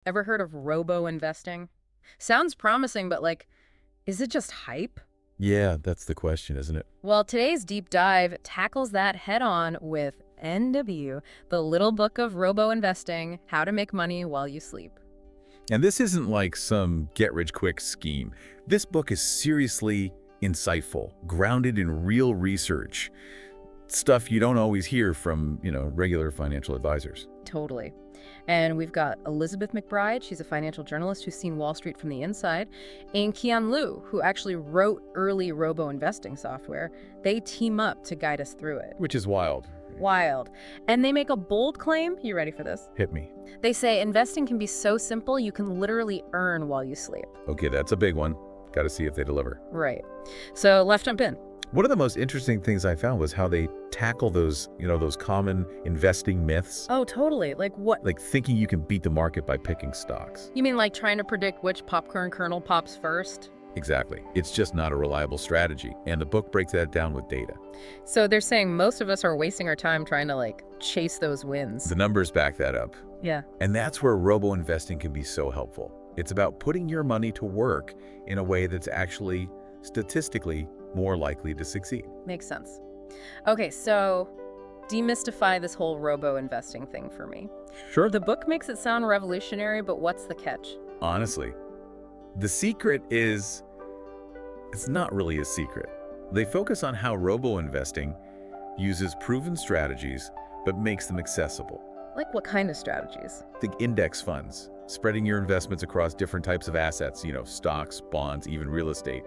Ever heard of robo investing? Sounds promising, but like, is it just hype? Yeah, that's the question, isn't it? Well, today's deep dive tackles that head on with NW, the little book of robo investing, how to make money while you sleep. And this isn't like some get-rich-quick scheme. This book is seriously insightful, grounded in real research. Stuff you don't always hear from, regular financial advisors. Totally. And we've got Elizabeth MacBride. She's a financial journalist who's seen Wall Street from the inside. And Qian Lu, who actually wrote early robo-investing software. They team up to guide us through it. Which is wild. Wild. And they make a bold claim. You ready for this? Hit me. They say investing can be so simple you can literally earn while you sleep. Okay, that's a big one. Got to see if they deliver. Right. So let's jump in. One of the most interesting things I found was how they tackle those, those common investing myths. Oh, totally. Like what? Like thinking you can beat the market by picking stocks. You mean like trying to predict which popcorn kernel pops first? Exactly. It's just not a reliable strategy. And the book breaks that down with data. So they're saying most of us are wasting our time trying to like chase those wins. The numbers back that up. Yeah. And that's where robo-investing can be so helpful. It's about putting your money to work in a way that's actually statistically more likely to succeed. Makes sense. Okay, so demystify this whole robo-investing thing for me. Sure. The book makes it sound revolutionary, but what's the catch? Honestly, the secret is, it's not really a secret. They focus on how robo-investing uses proven strategies, but makes them accessible. Like what kind of strategies? Think index funds, spreading your investments across different types of assets, stocks, bonds, even real estate.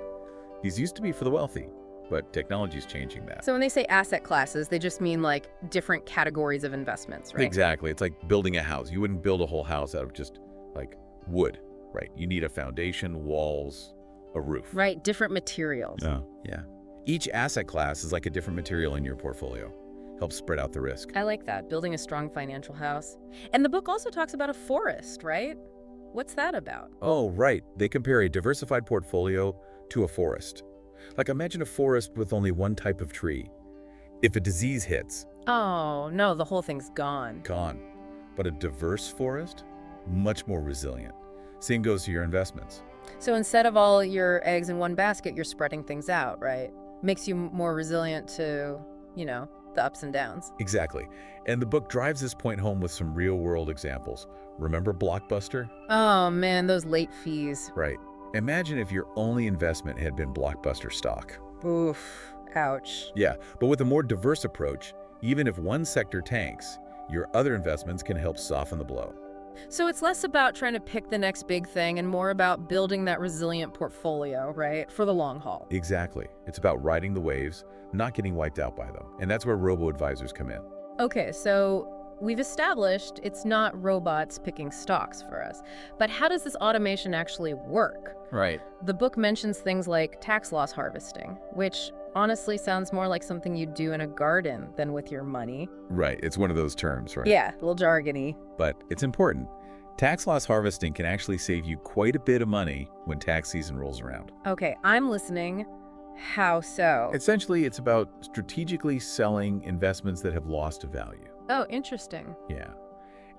These used to be for the wealthy, but technology is changing that. So when they say asset classes, they just mean like different categories of investments, right? Exactly. It's like building a house. You wouldn't build a whole house out of just like wood, right? You need a foundation, walls, a roof. Right, different materials. Oh, yeah. Each asset class is like a different material in your portfolio. Helps spread out the risk. I like that, building a strong financial house. And the book also talks about a forest, right? What's that about? Oh, right. They compare a diversified portfolio to a forest. Like imagine a forest with only one type of tree. If a disease hits, Oh, no, the whole thing's gone. gone. But a diverse forest, much more resilient. Same goes to your investments. So instead of all your eggs in one basket, you're spreading things out, right? Makes you more resilient to, the ups and downs. Exactly. And the book drives this point home with some real-world examples. Remember Blockbuster? Oh, man, those late fees. Right. Imagine if your only investment had been Blockbuster stock. Oof, ouch. Yeah, but with a more diverse approach, even if one sector tanks, your other investments can help soften the blow. So it's less about trying to pick the next big thing and more about building that resilient portfolio, right? For the long haul. Exactly. It's about riding the waves, not getting wiped out by them. And that's where robo-advisors come in. Okay, so we've established it's not robots picking stocks for us. But how does this automation actually work? Right. The book mentions things like tax loss harvesting, which honestly sounds more like something you'd do in a garden than with your money. Right. It's one of those terms, right? Yeah, a little jargony. But it's important. Tax loss harvesting can actually save you quite a bit of money when tax season rolls around. Okay, I'm listening. How so? Essentially, it's about strategically selling investments that have lost value. Oh, interesting. Yeah.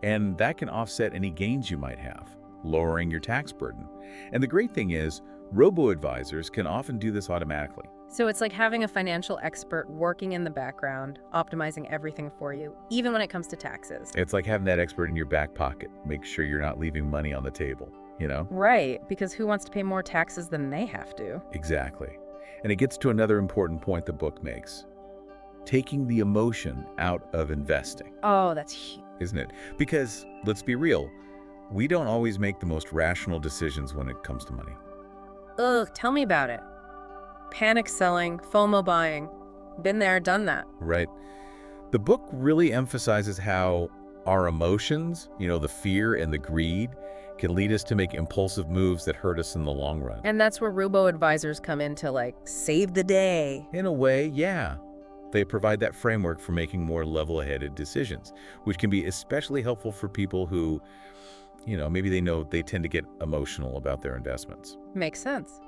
And that can offset any gains you might have, lowering your tax burden. And the great thing is, robo-advisors can often do this automatically. So it's like having a financial expert working in the background, optimizing everything for you, even when it comes to taxes. It's like having that expert in your back pocket. Make sure you're not leaving money on the table, Right, because who wants to pay more taxes than they have to? Exactly. And it gets to another important point the book makes. Taking the emotion out of investing. Oh, that's huge. Isn't it? Because, let's be real, we don't always make the most rational decisions when it comes to money. Ugh, tell me about it. Panic selling, FOMO buying. Been there, done that. Right. The book really emphasizes how our emotions, the fear and the greed, can lead us to make impulsive moves that hurt us in the long run. And that's where robo-advisors come in to, like, save the day. In a way, yeah. They provide that framework for making more level-headed decisions, which can be especially helpful for people who, maybe they know they tend to get emotional about their investments. Makes sense.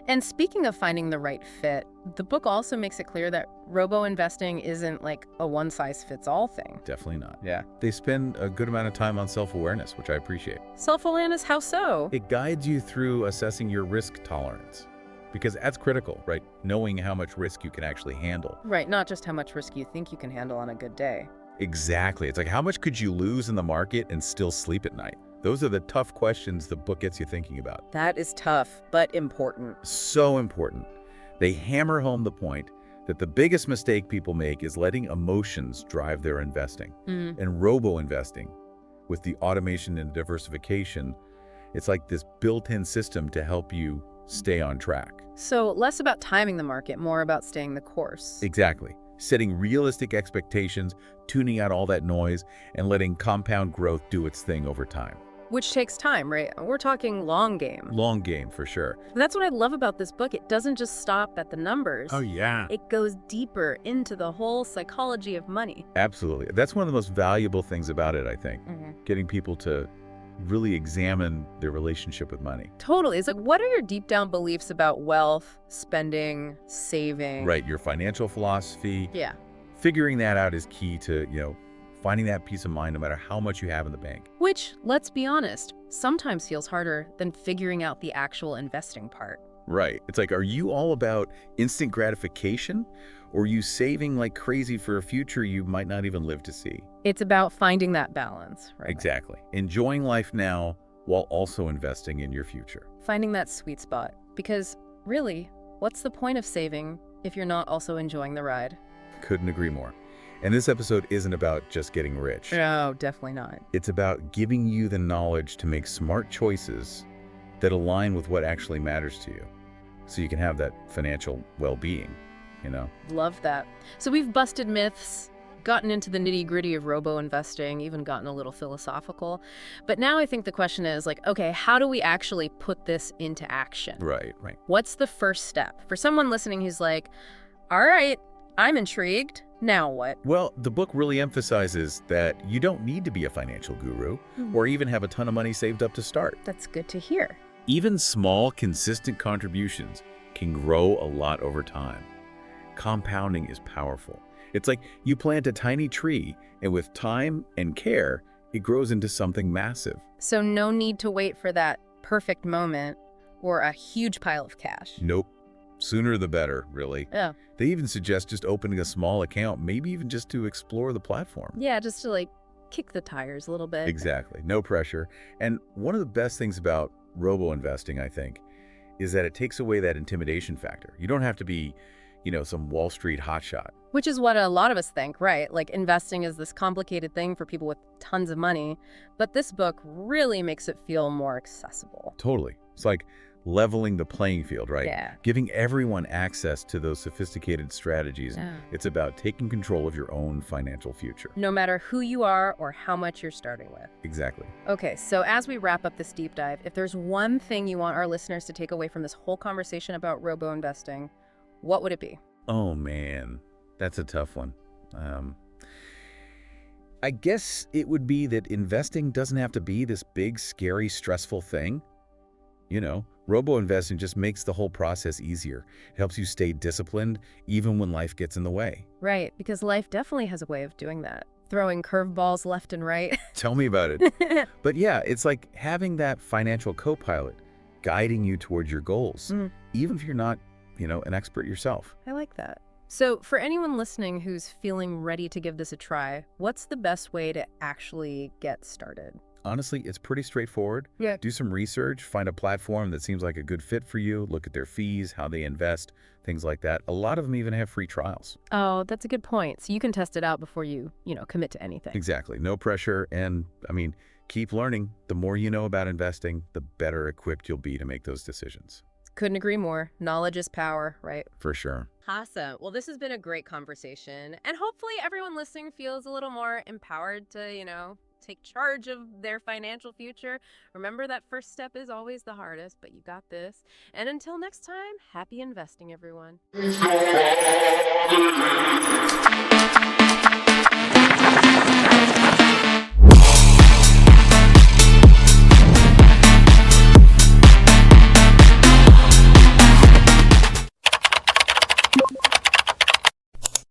And speaking of finding the right fit, the book also makes it clear that robo-investing isn't like a one-size-fits-all thing. Definitely not. Yeah. They spend a good amount of time on self-awareness, which I appreciate. Self-awareness, how so? It guides you through assessing your risk tolerance, because that's critical, right? Knowing how much risk you can actually handle. Right, not just how much risk you think you can handle on a good day. Exactly. It's like, how much could you lose in the market and still sleep at night? Those are the tough questions the book gets you thinking about. That is tough, but important. So important. They hammer home the point that the biggest mistake people make is letting emotions drive their investing. And robo-investing, with the automation and diversification, it's like this built-in system to help you stay on track. So less about timing the market, more about staying the course. Exactly. Setting realistic expectations, tuning out all that noise, and letting compound growth do its thing over time. Which takes time, right? We're talking long game. Long game, for sure. That's what I love about this book. It doesn't just stop at the numbers. Oh, yeah. It goes deeper into the whole psychology of money. Absolutely. That's one of the most valuable things about it, I think. Getting people to really examine their relationship with money. Totally. It's like, what are your deep down beliefs about wealth, spending, saving? Right. Your financial philosophy. Yeah. Figuring that out is key to, finding that peace of mind no matter how much you have in the bank. Which, let's be honest, sometimes feels harder than figuring out the actual investing part. Right. It's like, are you all about instant gratification, or are you saving like crazy for a future you might not even live to see? It's about finding that balance, right? Exactly. Enjoying life now while also investing in your future. Finding that sweet spot. Because really, what's the point of saving if you're not also enjoying the ride? Couldn't agree more. And this episode isn't about just getting rich. No, definitely not. It's about giving you the knowledge to make smart choices that align with what actually matters to you, so you can have that financial well-being, Love that. So we've busted myths, gotten into the nitty-gritty of robo-investing, even gotten a little philosophical. But now I think the question is like, okay, how do we actually put this into action? Right. What's the first step? For someone listening who's like, all right, I'm intrigued. Now what? Well, the book really emphasizes that you don't need to be a financial guru or even have a ton of money saved up to start. That's good to hear. Even small, consistent contributions can grow a lot over time. Compounding is powerful. It's like you plant a tiny tree, and with time and care, it grows into something massive. So no need to wait for that perfect moment or a huge pile of cash. Nope. Sooner the better, really. Yeah. They even suggest just opening a small account, maybe even just to explore the platform. Yeah, just to like kick the tires a little bit. Exactly. No pressure. And one of the best things about robo-investing, I think, is that it takes away that intimidation factor. You don't have to be, some Wall Street hotshot. Which is what a lot of us think, right? Like investing is this complicated thing for people with tons of money. But this book really makes it feel more accessible. Totally. It's like leveling the playing field, right? Yeah. Giving everyone access to those sophisticated strategies. Yeah. It's about taking control of your own financial future. No matter who you are or how much you're starting with. Exactly. Okay, so as we wrap up this deep dive, if there's one thing you want our listeners to take away from this whole conversation about robo-investing, what would it be? Oh, man. That's a tough one. I guess it would be that investing doesn't have to be this big, scary, stressful thing. Robo-investing just makes the whole process easier. It helps you stay disciplined even when life gets in the way. Right, because life definitely has a way of doing that. Throwing curveballs left and right. Tell me about it. But yeah, it's like having that financial co-pilot guiding you towards your goals, even if you're not, an expert yourself. I like that. So for anyone listening who's feeling ready to give this a try, what's the best way to actually get started? Honestly, it's pretty straightforward. Yeah. Do some research, find a platform that seems like a good fit for you, look at their fees, how they invest, things like that. A lot of them even have free trials. Oh, that's a good point. So you can test it out before you, commit to anything. Exactly. No pressure. And keep learning. The more you know about investing, the better equipped you'll be to make those decisions. Couldn't agree more. Knowledge is power, right? For sure. Awesome. Well, this has been a great conversation. And hopefully everyone listening feels a little more empowered to, take charge of their financial future. Remember that first step is always the hardest, but you got this. And until next time, happy investing, everyone.